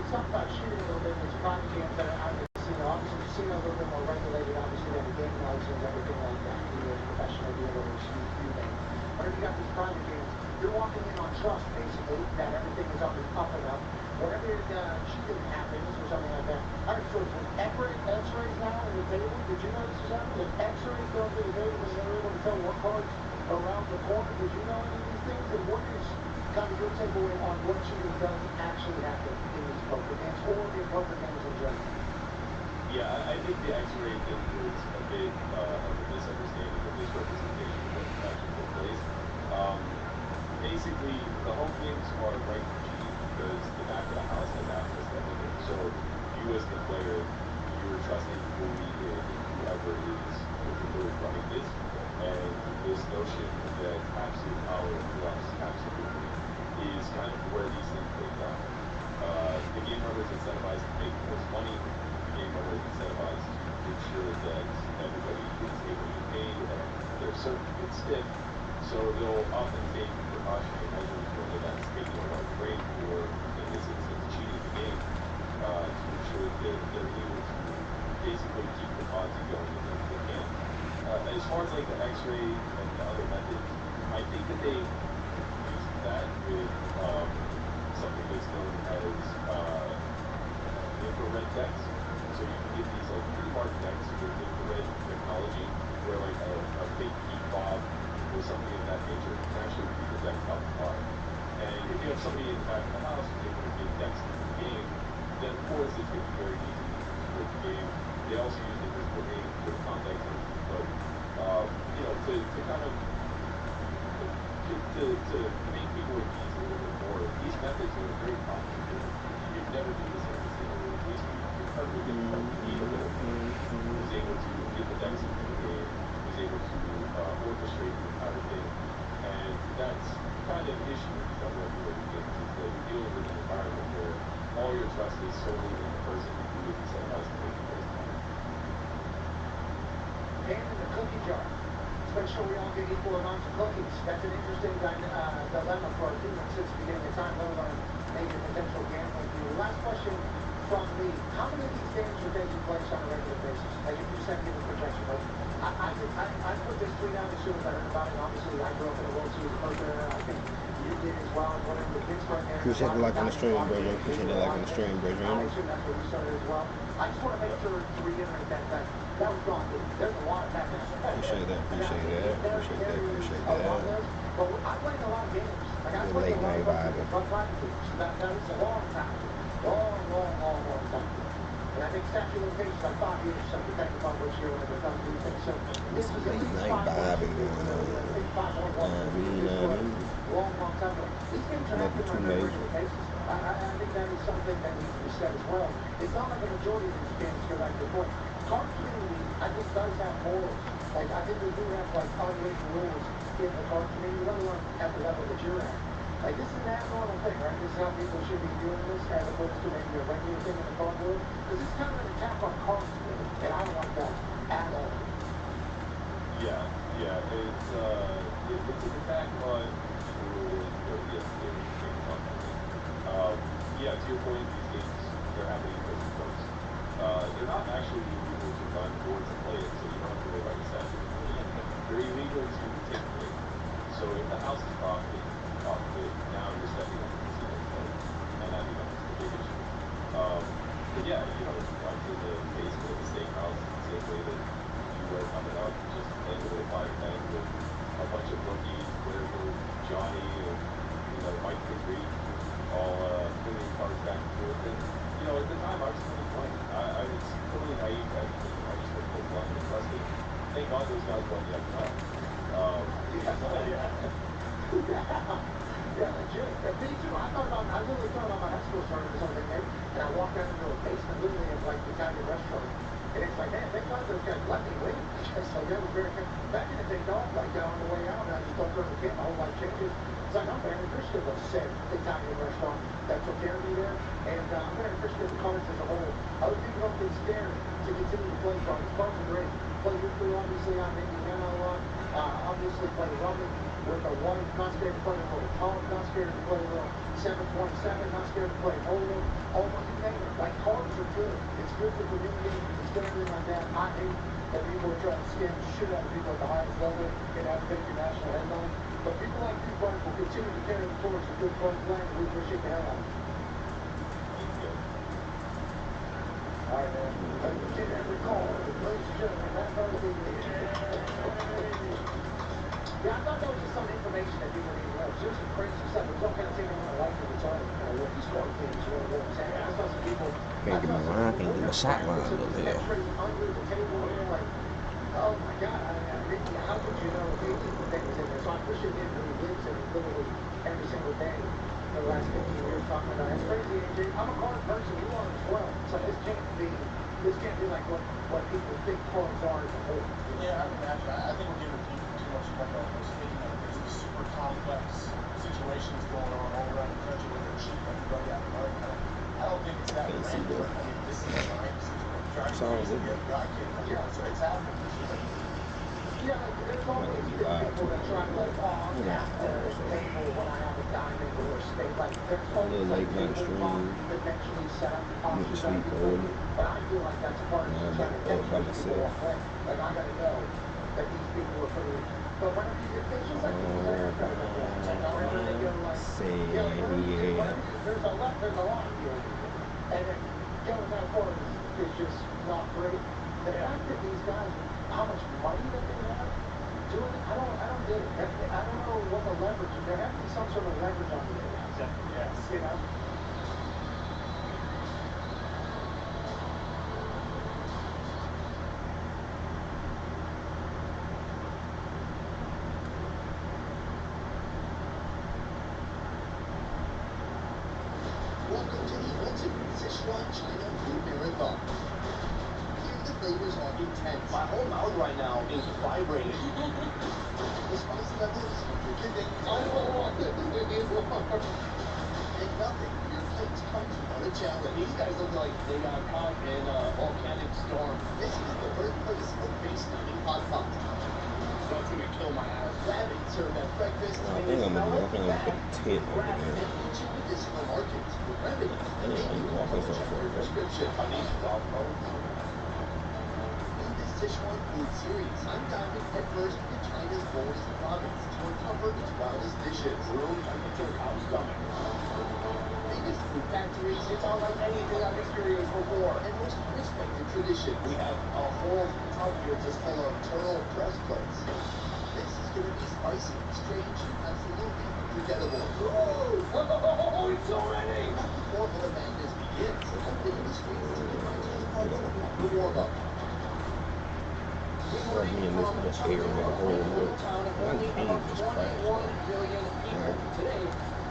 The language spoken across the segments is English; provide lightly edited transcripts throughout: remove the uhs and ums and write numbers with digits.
let's talk about shooting a little bit. There's private games that are out in the casino. Obviously, casino a little bit more regulated. Obviously, they have a gaming license, everything like that. The professional dealers, you name it. But if you got these private games, you're walking in on trust, basically, that everything is on the up and up. Whenever cheating happens or something like that, I heard stories with X-rays now in the table. Did you know this was happening? With X-rays going through the table, and they were able to tell what cards around the corner. Did you know any of these things? And what is kind of your takeaway on what cheating does actually happen in these poker games or in poker games in general? Yeah, I think the X-ray thing is a bit of a misunderstanding of misrepresentation of what actually took place. Basically, the home games are right for cheating because the back of the house has access to everything. So you as the player, you're trusting fully in whoever is really running this. And this notion that absolute power corrupts absolutely is kind of where these things break down. The game runner is incentivized to make the most money. The game runner is incentivized to ensure that everybody is able to get paid and they're certain to get stiff. So they'll often take precautionary measures, whether that's taking a large break or, in this instance, cheating the game to ensure that they're able to basically keep the Ponzi going as much as they can. As far as like the X-ray and the other methods, I think that they use that with something that's known as infrared decks. So you can get these like pretty large decks with infrared technology where like a fake heat fob or something of that nature can actually read the deck up apart. And if you have somebody in the back of the house who's able to get decks into the game, then of course it's going to be very easy to support the game. They also use invisible ink for contact lenses, but to kind of to make people at ease a little bit more, these methods are very complicated. You'd never do this in a casino, or at least incredibly difficult. You need a little man who's able to get the decks into the game, who's able to orchestrate the entire thing. And that's kind of the issue with these unregulated games, is that you're dealing with an environment where all your trust is solely in the person who is incentivized to make the most money. Hand in the cookie jar. Make sure we all get equal amounts of cookies. That's an interesting dilemma for people since the beginning of time, let alone maybe a potential gambling deal. Last question from me. How many of these games are taking place on a regular basis? Like if you send me the projection, like I put this tweet out as soon as I heard about it. Obviously, I grew up in the World Series of Poker era. I think you did as well. Growing up in the Pittsburgh area. Appreciate the like on the stream, Bridget. Appreciate the like on the stream, Bridget. I assume that's where you started as well. I just want to make sure to reiterate that that was gone. There's a lot of that. Appreciate that. Appreciate that. Appreciate that. Appreciate that. But I played a lot of games. Like I played a lot of private games. That was a long time. Long time. And I think statute of limitations like 5 years, so depending upon which year when it comes to these things. So this is at least 5 vibing going on. Maybe 5 more months. Long time ago. These games are happening on a regular basis. I think that is something that needs to be said as well. It's not like a majority of these games go back to the point. Card community, I think, does have morals. Like, I think we do have, like, unwritten rules in the card community, let alone at the level that you're at. Like, this is an abnormal thing, right? This is how people should be viewing this as opposed to maybe a regular thing in the card world. Because it's kind of an attack on cards to me, and I don't like that at all. Yeah, it's an attack on the rule and what it is to make fun of. Yeah, to your point, these games, they're happening coast to coast. They're not actually illegal to run or to play it, so you don't have to worry about your statute. They're illegal to take away. So if the house is profiting off of it, now you're stepping into the casino play, and that becomes the big issue. But yeah, you run to the basement of the steakhouse the same way that you were coming up, just playing a little 5-10 with a bunch of rookies, players like Johnny and Mike Henry, all putting cards back and forth. And at the time I was totally playing. I was totally naive back then. I just went full blind and trusted. Thank God those guys brought me up top. Yeah, legit. Me too. I literally thought about my high school tournament or something, and I walked down into a basement, literally of like the Italian restaurant. And it's like, man, thank God those guys let me win. It's like, that was very good. Back in the day, dog, like on the way out, and I just don't turn the kid, my whole life changes. It's like, I'm very appreciative of said Italian restaurant that took care of me there. And I'm very appreciative of cards as a whole. Other people don't get scared to continue to play cards. Cards are great. Play your crew, obviously, on Indiana a lot. Obviously, obviously play rubbing with a 1, not scared to play a little tall, not scared to play a little 727, not scared to play oval, almost you name it. Like, cards are good. It's good for communicating, it's good everything like that. I hate that people are trying to scam the shit out of people at the highest level and have big national headlines. But people like you, Frank, will continue to carry the torch of good fun playing, and we appreciate the hell out of it. All right, man. Get every call. Ladies and gentlemen, that very big. Yeah, I thought that was just some information that people need to know. There's some crazy stuff. It's okay to take them on a life of its own. What these card games, what I'm saying. I saw some people. Can't get my line, can't get my shot line over there. Under the table, like, oh my God, how would you know if things in there? So I appreciate him who lives in literally every single day for the last 15 years talking about it. It's crazy, AJ. I'm a card person, you are as well. So this can't be like what people think cards are as a whole. Yeah, I would imagine. I think we're giving people too much credit almost, thinking that there's these super complex situations going on all around the country where they're cheating everybody out of money. I don't think it's that random. I mean, this is a crime situation. Trying to get the guy kid. It's happening. Yeah, like, there's always people that try to like, oh, I'm at the table when I have a diamond or a spade. Like, there's always like people potentially set up options. But I feel like that's part of just trying to catch people off play. Like, I gotta know that these people are pretty. But whenever you get things just like these, whenever they go like, there's a lot here. And then getting that card is just not great. The fact that these guys, how much money that they have doing it, I don't get it. I don't know what the leverage is. There has to be some sort of leverage on these guys. Yes. You know? Welcome to the ultimate Sichuan China food marathon. Here the flavors are intense. My whole mouth right now is vibrating. The spice level is unforgiving. And nothing in your plate comes without a challenge. These guys look like they got caught in a volcanic storm. This is the birthplace of face stunning hot pot. So it's gonna kill my ass. Rabbit served at breakfast. I think I'm gonna put the tip over And there. ancient medicinal markets with remedies that make you I'm walking so check your far. prescription. Are these golf coats? In this Sichuan food series, I'm diving headfirst into China's boldest province to uncover its wildest dishes. Room temperature cow stomach. Biggest food factories, It's unlike anything I've experienced before. and most respected traditions. We have a whole tub here just full of turtle breast plates. This is gonna be spicy, strange, and absolutely unforgettable. Oh, it's so ready! Not before all the madness begins. I've been in the streets to get my taste buds a proper warm-up. Me and this air in the whole Little town of only about 21 million people. Today,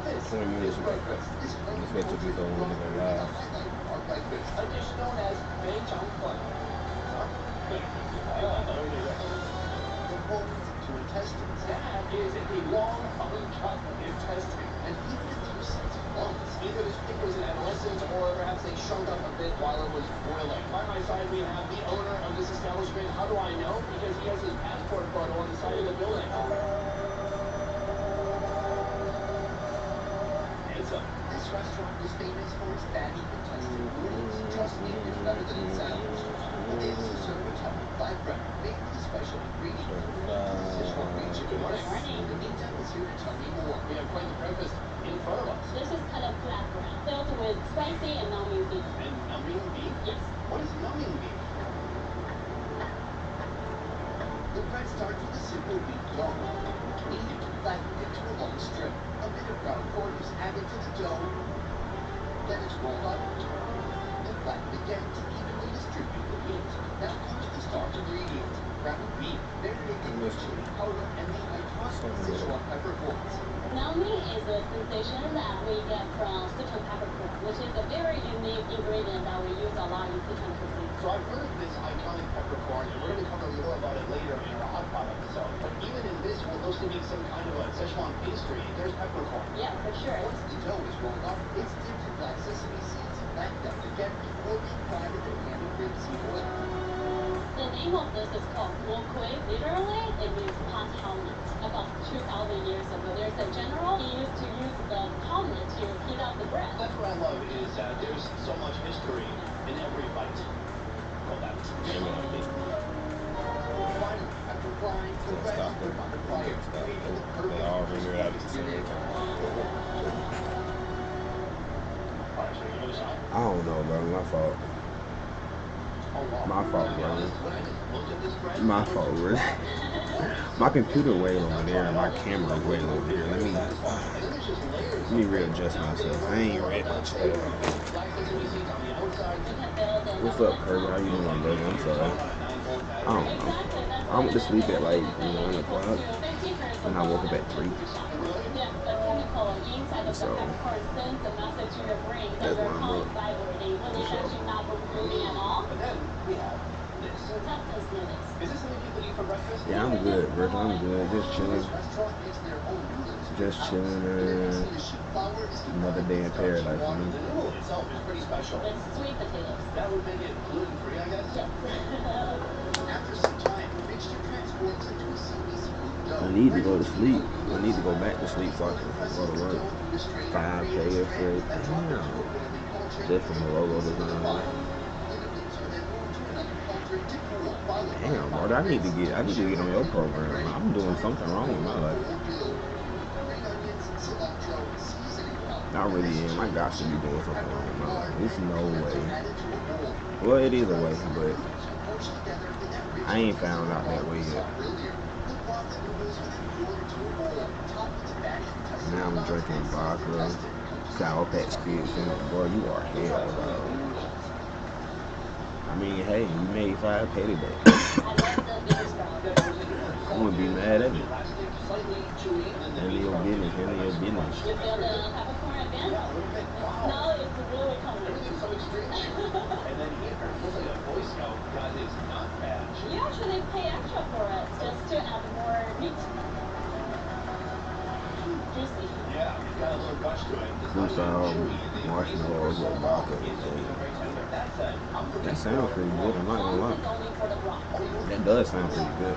this 20 minutes is ago. breakfast. This Let's wait till we go on and go the live. highlight of our breakfast. A dish known as Bei Chang Fun. Huh? There you go. From bones to intestines, That is a long, uncut intestine. and even a deep sense of lungs. Either this pig was an adolescent or perhaps they shrunk up a bit while it was boiling. By my side, we have the owner of this establishment. How do I know? Because he has his passport photo on the side of the building. Handsome. This restaurant is famous for its fatty intestine noodles. Trust me, it's better than it sounds. But they also serve a type of flatbread made with a special ingredient unique to the Sichuan region. Good morning. The meantime is here to tell me more. We have quite the breakfast in front of us. This is kind of flatbread, filled with spicy and numbing beef. And numbing beef? Yes. What is numbing beef? The bread starts with a simple wheat dough. Kneaded, flattened into a long strip. A bit of ground pork is added to the dough. Then it's rolled up and flattened again to evenly distribute the meat. Now comes the star ingredient, ground beef, marinated with chili powder and the iconic Sichuan peppercorns. Numbing is a sensation that we get from Sichuan peppercorn, which is a very unique ingredient that we use a lot in Sichuan cuisine. So I've heard of this iconic peppercorn, and we're going to cover more about it later in our hot pot episode. But even in this, what looks to be some kind of a Szechuan pastry, there's peppercorn. Yeah, for sure. Once the dough is rolled up, it's dipped in black sesame seeds and flattened out again before being fried in a pan of grilled seafood. The name of this is called mo kui. Literally, it means pot helmet. players in general, he used to use the palm to heat up the bread. That's what I love is that there's so much history in every fight. Call that. Damn it, I missed it. Finally, after crying, the Can't rest stop put them. on the Can't fire, stop creating them. the They perfect all render out at the same experience. time. All right, so you give it a shot. I don't know, bro. My fault. My fault, bro. When I just look at this bread, My fault, bro. My computer way over there and my camera way over here. Let me readjust myself. I ain't read my chat. What's up, Kirby? How you doing, baby? I'm sorry. I don't know. I went to sleep at like 1 o'clock and I woke up at 3. Yes, the chemical inside of the So, peppercorn sends a message to your brain that that's you're why I'm calling up. vibrating when it's So. actually not moving at all. But then we have this. Substance noodles. Is this something people eat for breakfast? Yeah, I'm good, bro. I'm good. Just chilling. This restaurant makes their own noodles Just in-house. chilling. And the reason the sheep flour is Another day in paradise for me. The noodle itself is pretty special. It's sweet potatoes. That would make it gluten-free, I guess? Yes. After some time, the mixture transforms into a silky smooth dough. I need to go to sleep. I need to go back to sleep so I can go to work. 5K yesterday. Damn. Just from the logo design. Damn, bro. I need to get on your program. I'm doing something wrong with my life. I really am. I got to be doing something wrong with my life. There's no way. Well, it is a way, but I ain't found out that way yet. Now I'm drinking vodka, Sour Patch Kids, and boy, you are hell, dog. I mean, hey, you made 5K today. I'm gonna be mad at you. Handle your business, handle your business. You feel the peppercorn again? Yeah, a little bit. Wow. No, it's really coming. Everything's so extreme. And then here, it looks like a Boy Scout got his nut badge. You actually pay extra for it just to add more meat. Juicy. Yeah, it's got a little gush to it. It's not chewy. Marshmallows with vodka. That sounds pretty good. I'm not gonna lie. That does sound pretty good.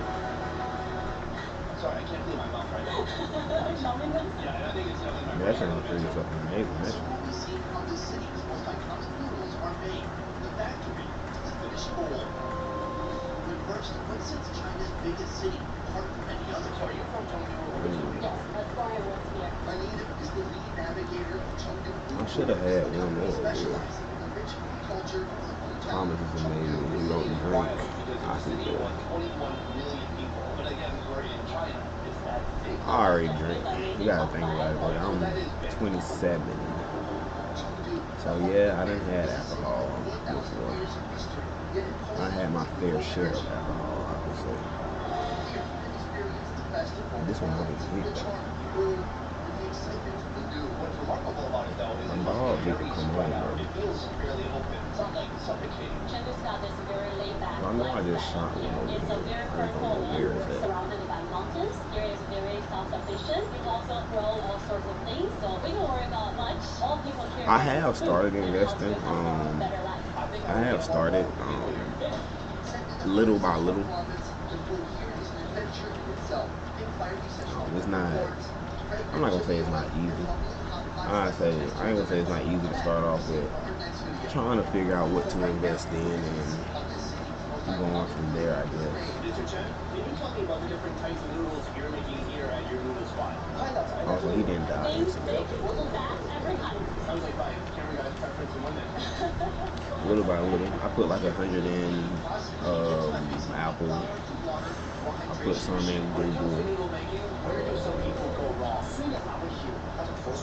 Sorry, I can't clean my mouth right now. Yeah, I think it's definitely my That sounds pretty fucking amazing. So what we see how the city's most iconic noodles are made, from the factory to the finished bowl. But first, what sets China's biggest city apart from any other? So are you from Chengdu originally? Yes, that's why I was here. Marina is the lead navigator of Chengdu. I should have had one more. Specializing in the rich food culture of the hometown. Thomas is amazing. He don't drink. I can do it. 21 million people. But again, we're in China. Is that big? I already drink. You gotta think about it, bro. I'm 27. So yeah, I done had alcohol before. I had my fair share of alcohol, I would say. This one wasn't sweet though. What's remarkable about it, though, is My it dog must be need to very come spread on, out. bro. It feels fairly open. It's not like suffocating. Chengdu's got this very laid back I know I just lifestyle shot one here. over It's a here. very I just don't fertile know where land, it's at. surrounded by mountains. Here is very self-sufficient. You also grow all sorts of things, so we don't worry about much. All people care I about have is food started and how to investing. become a better life. I have started little by little. It's not. I'm not gonna say it's not easy. I ain't gonna say it's not easy to start off with. Trying to figure out what to invest in and going from there, I guess. Mr. Chen, can you tell me about the different types of noodles you're making here at your noodle spot? Also, he didn't die instantly. Okay, cool. Sounds like my camera guy's preference in one day. Little by little, I put like 100 in Apple. I put some in Google.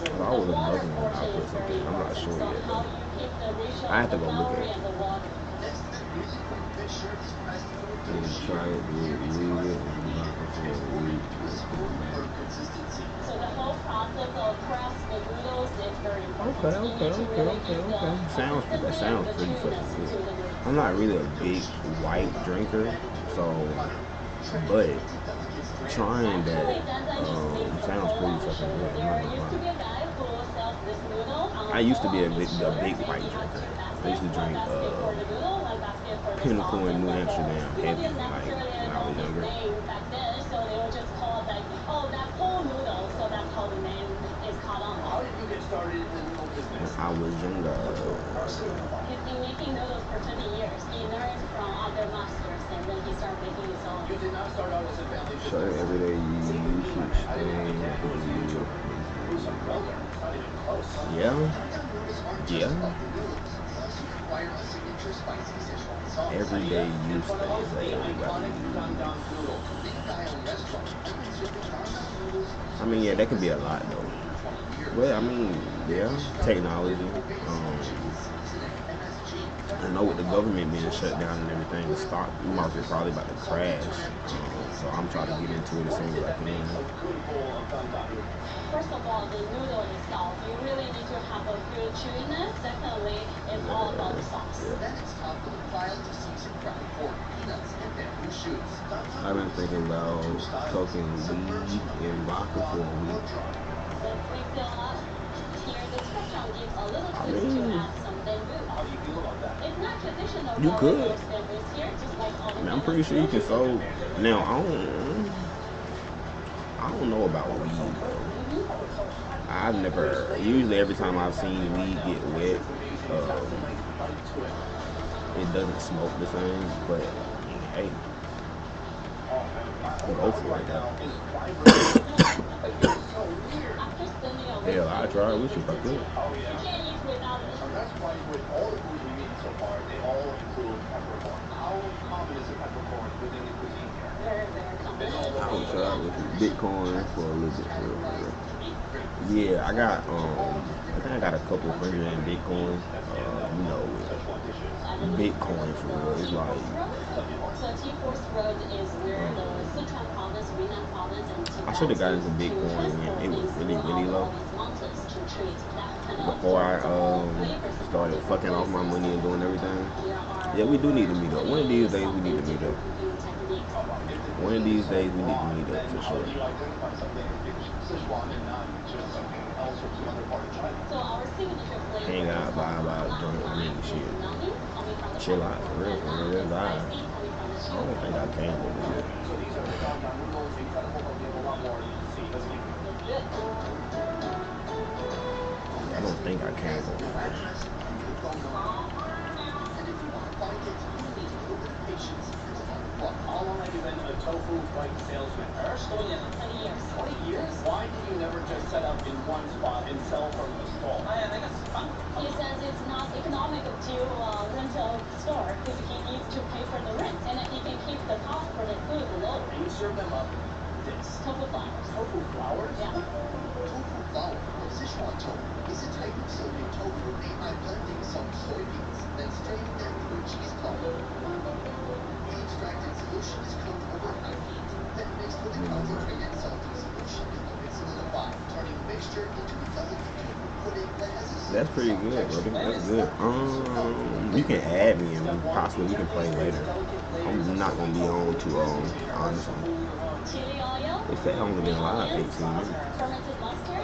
There's always another one I put something in. I'm not sure yet though. I have to go look at it. And try it, read it, and not before read. So the whole process of press the noodles is very important. Okay. That sounds pretty fucking good. I'm not really a big white drinker, so but trying that sounds pretty fucking good. I'm not gonna lie. I used to be a big white drinker. I used to drink Pinnacle in New Amsterdam heavy, like when I was younger. was younger. He's been making noodles for 20 years. He learned from other masters and then he started making his own. You did not start out as a family business. Certain everyday usage thing. Some well-learned. It's not even close. Yeah. Yeah. Everyday use things that everybody use. I mean, yeah, that could be a lot though. Well, I mean, yeah, technology. I know with the government being shut down and everything, the stock market probably about to crash. So I'm trying to get into it as soon as I can. First of all, the noodle itself, you really need to have a good chewiness. Secondly, it's all about the sauce. Then it's topped with a pile of seasoned ground pork, peanuts, and bamboo shoots. I've been thinking about cooking weed and vodka for a week. Since we fill up, here the description gives a little twist to add some bamboo. How do you feel about that? It's not traditional. You could. Here, just like all the I'm pretty sure you can sow. Now I don't know about weed though. I've never. Usually, every time I've seen weed get wet, it doesn't smoke the same. But hey, go for it though. Hell, I try it with you if I could. Oh, yeah. You can't eat without it. And that's why with all the foods we've eaten so far, they all include peppercorn. How common is the peppercorn within the cuisine here? Very, very common. I would try with Bitcoin for a little bit. Yeah, I got I think I got a couple hundred in Bitcoin. You know, Bitcoin for real. It's like So T-Force Road is where the Sichuan province, Yunnan province, and I should have got into Bitcoin when it was really, really low. Before I started fucking off my money and doing everything. Yeah, we do need to meet up. One of these days we need to meet up. One of these days we need to meet up for sure. Hang out, vibe, drink, I mean shit. Chill out for real, just vibe. I don't think I can over here. I don't think I can over here. How long have you been a tofu bike salesman? 20 years. 20 years? Why did you never just set up in one spot and sell from the stall? He says it's not economical to rent a store because he needs to pay for the rent, and he can keep the cost for the food low. And you serve them up this. Tofu flowers. Tofu flowers? Yeah. Tofu flour, or Sichuan tofu, is a type of Soviet tofu made by blending some soybeans, then straining them through a cheesecloth. The extracted solution is cooked over high heat, then mixed with a concentrated salty solution until it's solidified, turning the mixture into a delicate tofu pudding that has a That's pretty good, brother. That's good. You can add me and possibly we can play later. I'm not gonna be on too long, honestly. Chili oil. They say I only been live 18 minutes. Fermented mustard.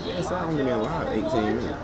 They say I only been live 18 minutes.